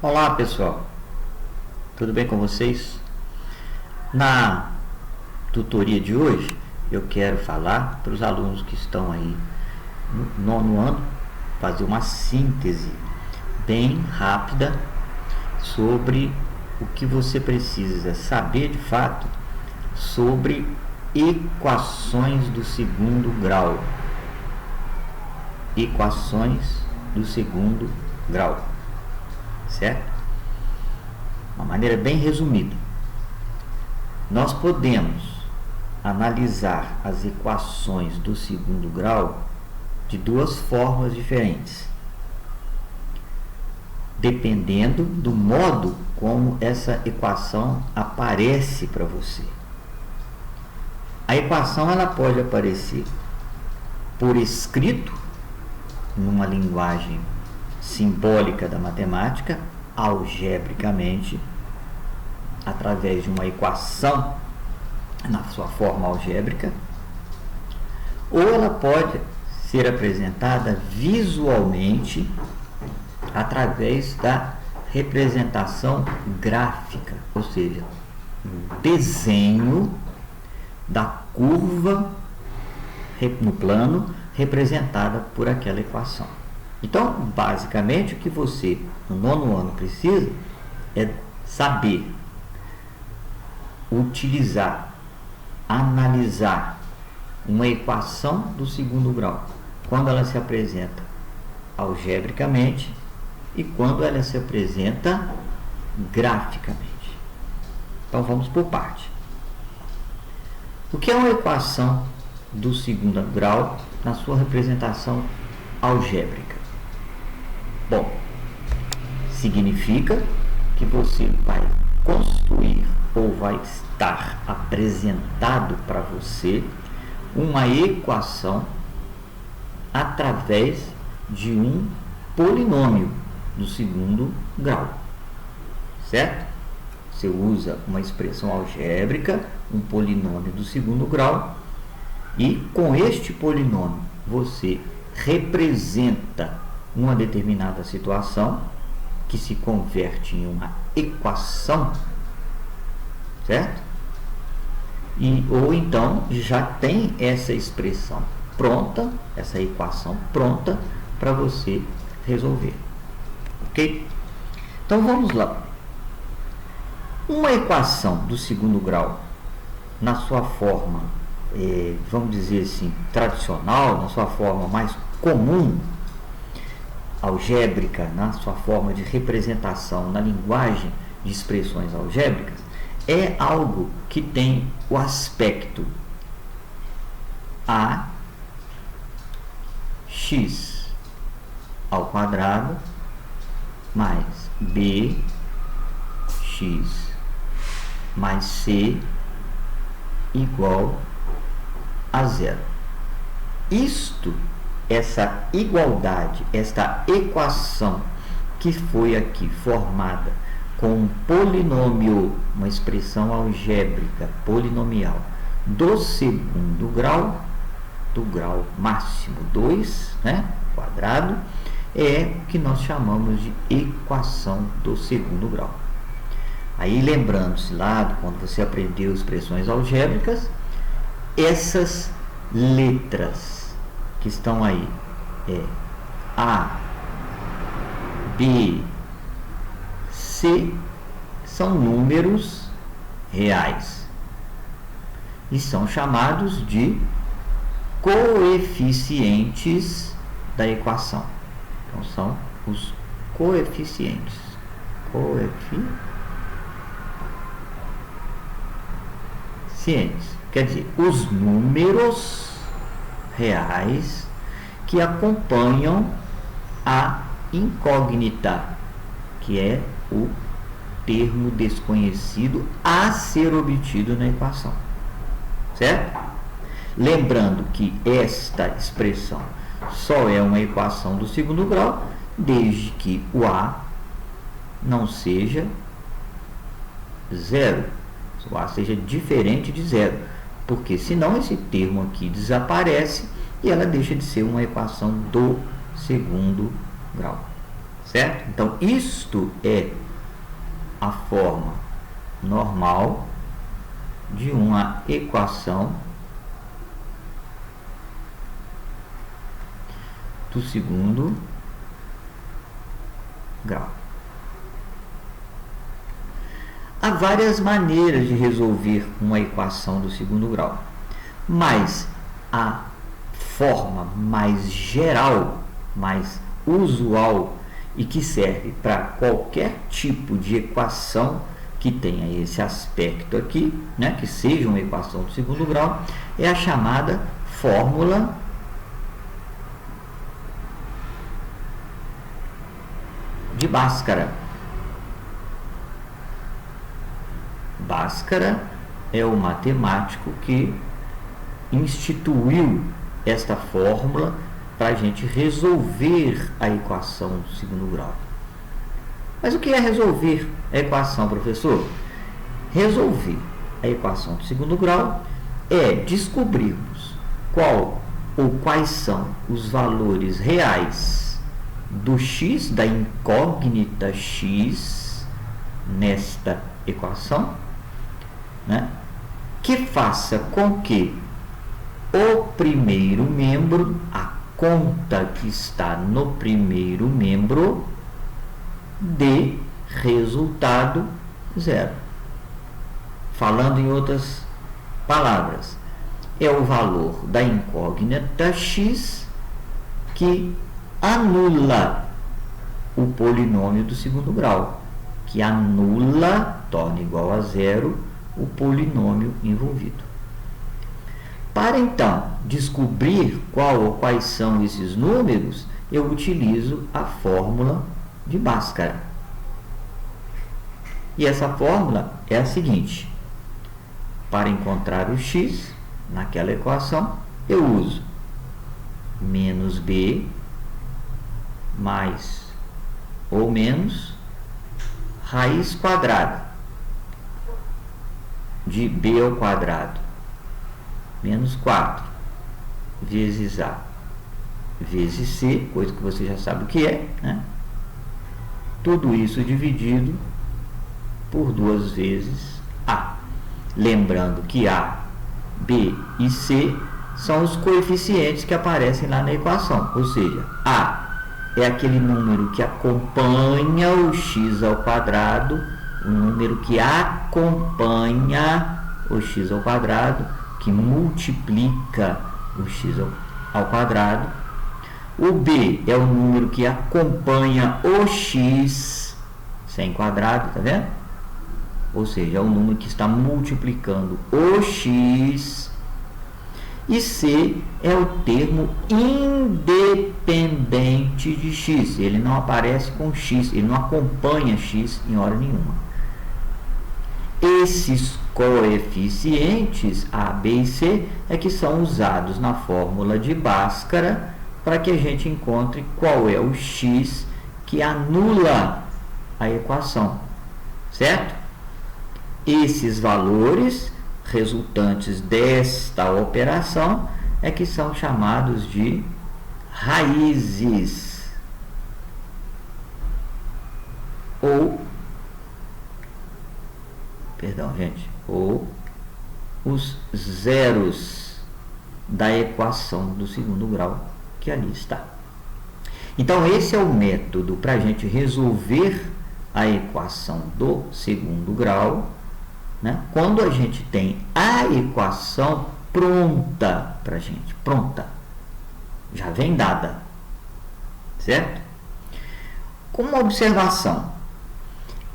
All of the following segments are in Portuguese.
Olá pessoal, tudo bem com vocês? Na tutoria de hoje eu quero falar para os alunos que estão aí no nono ano, fazer uma síntese bem rápida sobre o que você precisa saber de fato sobre equações do segundo grau. Equações do segundo grau, certo? Uma maneira bem resumida. Nós podemos analisar as equações do segundo grau de duas formas diferentes, dependendo do modo como essa equação aparece para você. A equação ela pode aparecer por escrito, numa linguagem simbólica da matemática, algebricamente, através de uma equação na sua forma algébrica, ou ela pode ser apresentada visualmente através da representação gráfica, ou seja, um desenho da curva no plano representada por aquela equação. Então, basicamente, o que você no nono ano precisa é saber utilizar, analisar uma equação do segundo grau, quando ela se apresenta algebricamente e quando ela se apresenta graficamente. Então, vamos por parte. O que é uma equação do segundo grau na sua representação algébrica? Bom, significa que você vai construir ou vai estar apresentado para você uma equação através de um polinômio do segundo grau, certo? Você usa uma expressão algébrica, um polinômio do segundo grau, e com este polinômio você representa uma determinada situação que se converte em uma equação, certo? Ou então já tem essa expressão pronta, essa equação pronta para você resolver, ok? Então vamos lá. Uma equação do segundo grau, na sua forma, vamos dizer assim, tradicional, na sua forma mais comum, algébrica, na sua forma de representação na linguagem de expressões algébricas, é algo que tem o aspecto ax ao quadrado mais bx mais c igual a zero. Essa igualdade, esta equação que foi aqui formada com um polinômio, uma expressão algébrica polinomial do segundo grau, do grau máximo 2, né, quadrado, é o que nós chamamos de equação do segundo grau. Aí, lembrando-se lá, quando você aprendeu expressões algébricas, essas letras que estão aí, A, B, C, são números reais e são chamados de coeficientes da equação. Então, são os coeficientes. Quer dizer, os números reais que acompanham a incógnita, que é o termo desconhecido a ser obtido na equação, certo? Lembrando que esta expressão só é uma equação do segundo grau desde que o a não seja zero, o a seja diferente de zero, porque senão esse termo aqui desaparece e ela deixa de ser uma equação do segundo grau, certo? Então, isto é a forma normal de uma equação do segundo grau. Há várias maneiras de resolver uma equação do segundo grau, mas a forma mais geral, mais usual e que serve para qualquer tipo de equação que tenha esse aspecto aqui, né, que seja uma equação do segundo grau, é a chamada fórmula de Bhaskara. Bhaskara é o matemático que instituiu esta fórmula para a gente resolver a equação do segundo grau. Mas o que é resolver a equação, professor? Resolver a equação do segundo grau é descobrirmos qual ou quais são os valores reais do x, da incógnita x, nesta equação, né, que faça com que o primeiro membro, a conta que está no primeiro membro, dê resultado zero. Falando em outras palavras, é o valor da incógnita x que anula o polinômio do segundo grau, que anula, torna igual a zero, o polinômio envolvido. Para então descobrir qual ou quais são esses números, eu utilizo a fórmula de Bhaskara. E essa fórmula é a seguinte: para encontrar o x naquela equação, eu uso menos b mais ou menos raiz quadrada de b ao quadrado menos 4 vezes a vezes c, coisa que você já sabe o que é, né? Tudo isso dividido por 2 vezes a. Lembrando que a, b e c são os coeficientes que aparecem lá na equação, ou seja, a é aquele número que acompanha o x ao quadrado, o número que acompanha o x ao quadrado, que multiplica o x ao quadrado. O b é o número que acompanha o x sem quadrado, tá vendo? Ou seja, é o número que está multiplicando o x. E c é o termo independente de x. Ele não aparece com x, ele não acompanha x em hora nenhuma. Esses coeficientes a, b e c é que são usados na fórmula de Bhaskara para que a gente encontre qual é o x que anula a equação, certo? Esses valores resultantes desta operação é que são chamados de raízes ou os zeros da equação do segundo grau que ali está. Então esse é o método para a gente resolver a equação do segundo grau, né? Quando a gente tem a equação pronta para a gente, pronta, já vem dada, certo? Como uma observação,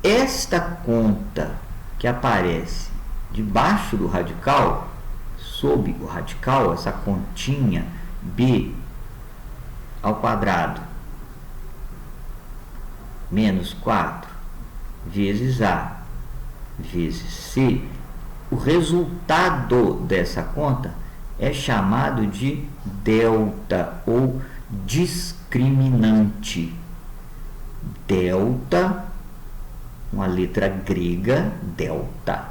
esta conta que aparece debaixo do radical, sob o radical, essa continha b ao quadrado menos 4 vezes a vezes c, o resultado dessa conta é chamado de delta ou discriminante. Delta, uma letra grega, delta,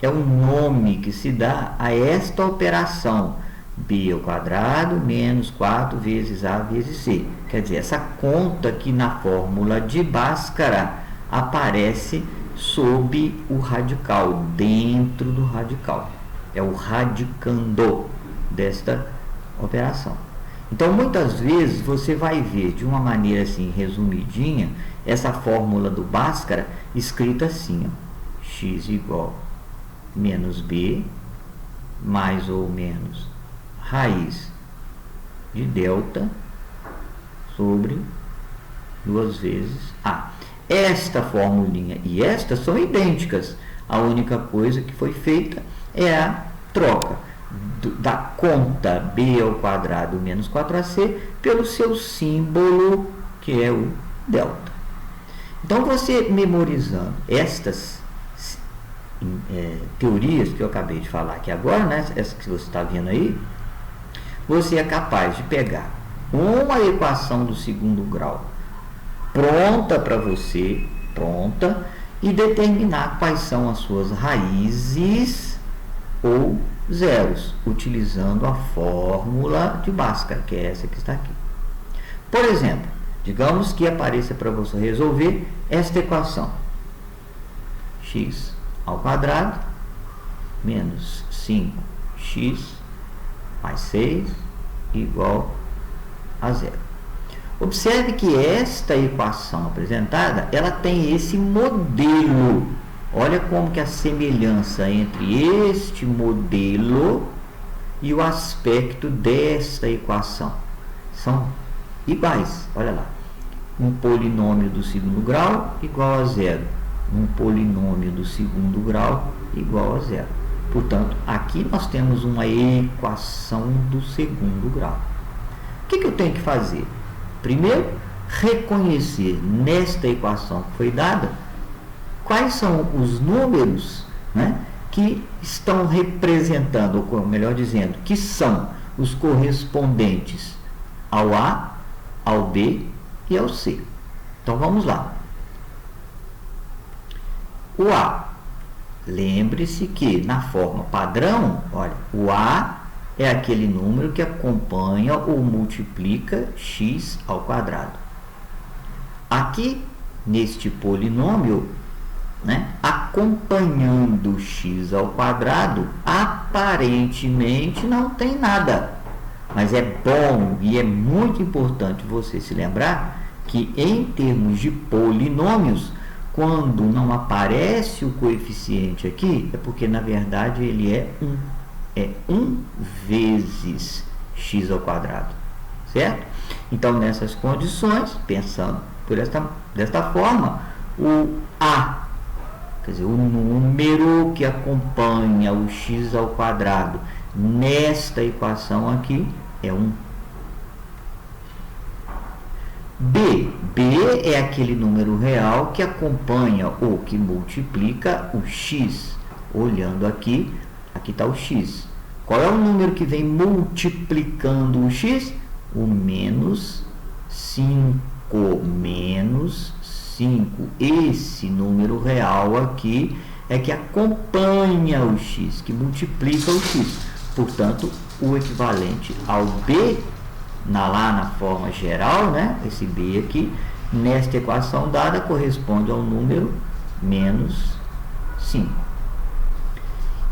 é o nome que se dá a esta operação b ao quadrado menos 4 vezes a vezes c. Quer dizer, essa conta aqui na fórmula de Bhaskara aparece sob o radical, dentro do radical. É o radicando desta operação. Então, muitas vezes, você vai ver de uma maneira assim, resumidinha, essa fórmula do Bhaskara escrita assim, ó, x igual menos b, mais ou menos raiz de delta sobre 2 vezes a. Esta formulinha e esta são idênticas. A única coisa que foi feita é a troca da conta b ao quadrado menos 4ac pelo seu símbolo, que é o delta. Então, você memorizando estas teorias que eu acabei de falar aqui agora, né, essa que você está vendo aí, você é capaz de pegar uma equação do segundo grau pronta para você, pronta, e determinar quais são as suas raízes ou zeros, utilizando a fórmula de Bhaskara, que é essa que está aqui. Por exemplo, digamos que apareça para você resolver esta equação: x ao quadrado menos 5x mais 6 igual a zero. Observe que esta equação apresentada, ela tem esse modelo. Olha como que a semelhança entre este modelo e o aspecto desta equação são iguais. Olha lá, um polinômio do segundo grau igual a zero, um polinômio do segundo grau igual a zero. Portanto, aqui nós temos uma equação do segundo grau. O que eu tenho que fazer? Primeiro, reconhecer nesta equação que foi dada quais são os números, né, que estão representando, ou melhor dizendo, que são os correspondentes ao A, ao B e ao C. Então, vamos lá. O A, lembre-se que na forma padrão, olha, o A é aquele número que acompanha ou multiplica x ao quadrado. Aqui, neste polinômio, né, acompanhando x ao quadrado, aparentemente não tem nada. Mas é bom e é muito importante você se lembrar que, em termos de polinômios, quando não aparece o coeficiente aqui, é porque, na verdade, ele é 1 vezes x ao quadrado, certo? Então, nessas condições, pensando desta forma, o A, quer dizer, o número que acompanha o x ao quadrado nesta equação aqui é 1. B é aquele número real que acompanha ou que multiplica o x. Olhando aqui, aqui está o x. Qual é o número que vem multiplicando o x? O menos 5. Menos 5. Esse número real aqui é que acompanha o x, que multiplica o x. Portanto, o equivalente ao B, lá na forma geral, né? Esse B aqui, nesta equação dada, corresponde ao número menos 5.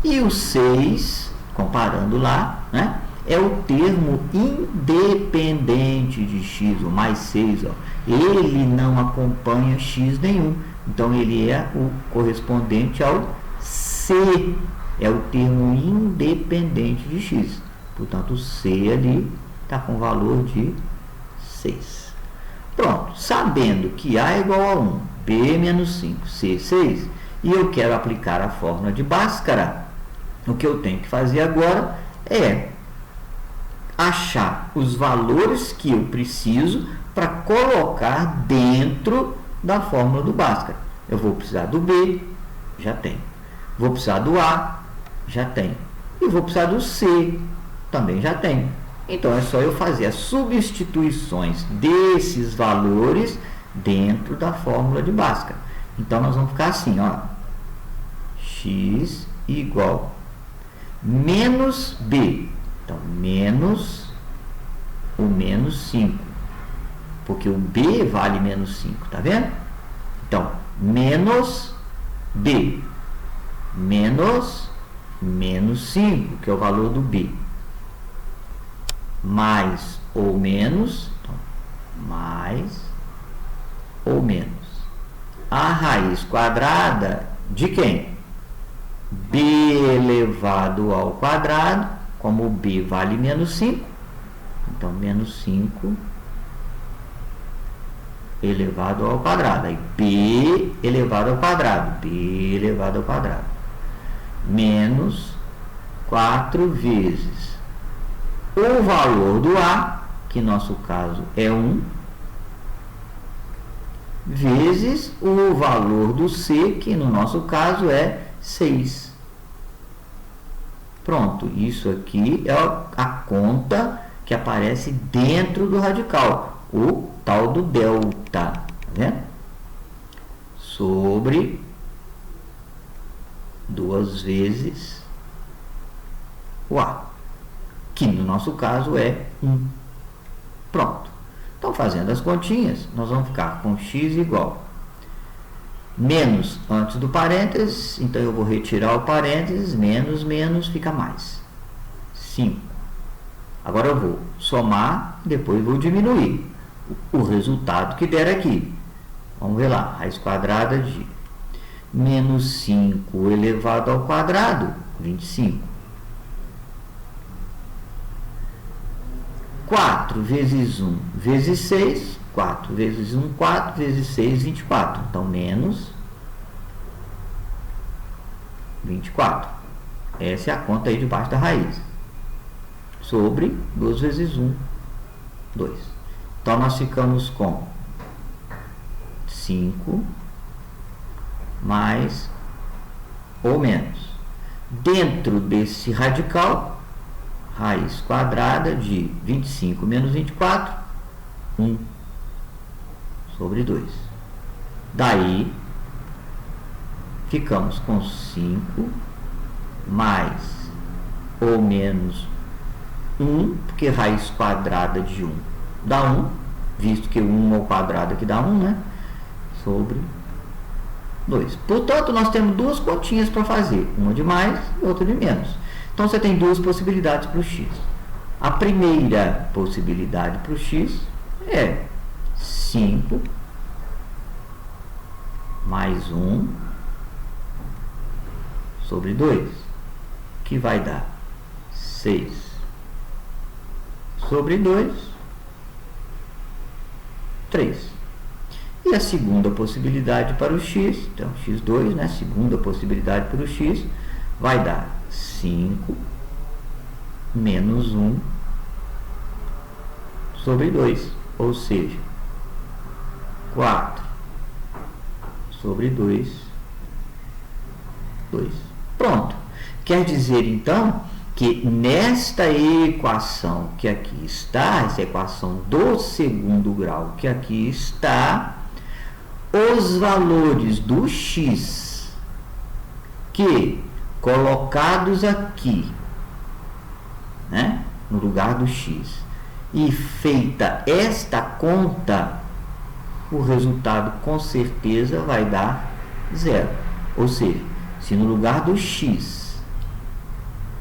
E o 6, comparando lá, né, é o termo independente de x, o mais 6. Ó. Ele não acompanha x nenhum. Então, ele é o correspondente ao C. É o termo independente de x. Portanto, o C ali está com valor de 6. Pronto. Sabendo que A é igual a 1, B menos 5, C 6, e eu quero aplicar a fórmula de Bhaskara, o que eu tenho que fazer agora é achar os valores que eu preciso para colocar dentro da fórmula do Bhaskara. Eu vou precisar do B, já tenho. Vou precisar do A, já tenho. E vou precisar do C, também já tenho. Então, é só eu fazer as substituições desses valores dentro da fórmula de Bhaskara. Então, nós vamos ficar assim, ó. X igual menos B. Então, menos o menos 5. Porque o B vale menos 5, tá vendo? Então, menos B. Menos 5, que é o valor do B. Mais ou menos, então, mais ou menos a raiz quadrada de quem? B elevado ao quadrado, como B vale menos 5, então menos 5 elevado ao quadrado, aí B elevado ao quadrado, B elevado ao quadrado, menos 4 vezes o valor do A, que no nosso caso é 1, vezes o valor do C, que no nosso caso é 6. Pronto, isso aqui é a conta que aparece dentro do radical, o tal do delta, tá vendo? Sobre 2 vezes o A, que no nosso caso é 1. Pronto. Então, fazendo as continhas, nós vamos ficar com x igual menos antes do parênteses, então eu vou retirar o parênteses, menos fica mais 5. Agora eu vou somar, depois vou diminuir o resultado que der aqui. Vamos ver lá, raiz quadrada de menos 5 elevado ao quadrado, 25. 4 vezes 1 vezes 6, 4 vezes 1, 4 vezes 6, 24. Então, menos 24. Essa é a conta aí debaixo da raiz. Sobre 2 vezes 1, 2. Então, nós ficamos com 5 mais ou menos. Dentro desse radical, raiz quadrada de 25 menos 24, 1 sobre 2. Daí, ficamos com 5 mais ou menos 1, porque raiz quadrada de 1 dá 1, visto que 1 ao quadrado aqui dá 1, né? Sobre 2. Portanto, nós temos duas continhas para fazer, uma de mais e outra de menos. Então, você tem duas possibilidades para o x. A primeira possibilidade para o x é 5 mais 1 sobre 2, que vai dar 6 sobre 2, 3. E a segunda possibilidade para o x, então x2, né, segunda possibilidade para o x, vai dar 5 menos 1 sobre 2, ou seja, 4 sobre 2, 2. Pronto. Quer dizer, então, que nesta equação que aqui está, essa equação do segundo grau que aqui está, os valores do x que colocados aqui, né, no lugar do x, e feita esta conta, o resultado com certeza vai dar 0. Ou seja, se no lugar do x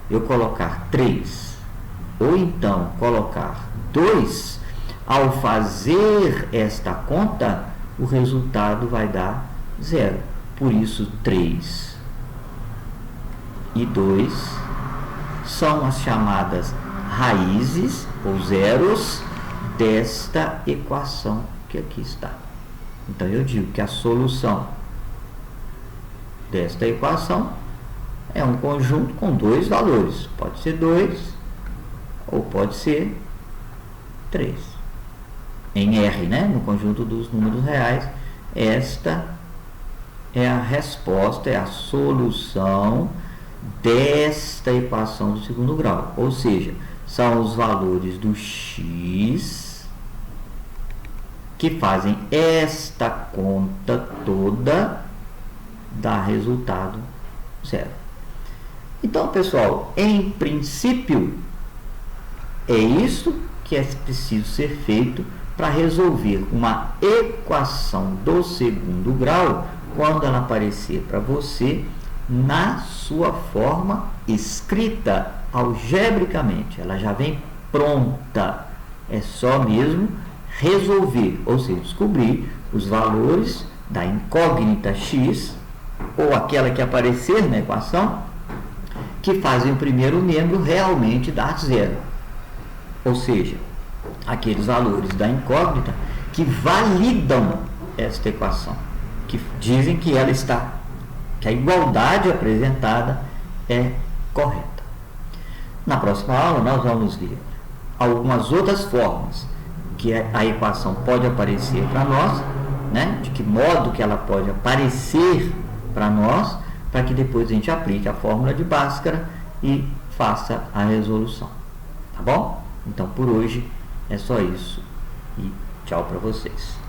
eu colocar 3, ou então colocar 2, ao fazer esta conta, o resultado vai dar 0. Por isso, 3 e 2 são as chamadas raízes ou zeros desta equação que aqui está. Então, eu digo que a solução desta equação é um conjunto com dois valores. Pode ser 2 ou pode ser 3. Em R, né? No conjunto dos números reais, esta é a resposta, é a solução desta equação do segundo grau. Ou seja, são os valores do x que fazem esta conta toda dar resultado 0. Então, pessoal, em princípio, É isso que é preciso ser feito para resolver uma equação do segundo grau quando ela aparecer para você na sua forma escrita algebricamente. Ela já vem pronta. É só mesmo resolver, ou seja, descobrir os valores da incógnita x, ou aquela que aparecer na equação, que fazem o primeiro membro realmente dar zero. Ou seja, aqueles valores da incógnita que validam esta equação, que dizem que ela está, que a igualdade apresentada é correta. Na próxima aula nós vamos ver algumas outras formas que a equação pode aparecer para nós, né? De que modo que ela pode aparecer para nós, para que depois a gente aplique a fórmula de Bhaskara e faça a resolução. Tá bom? Então por hoje é só isso e tchau para vocês.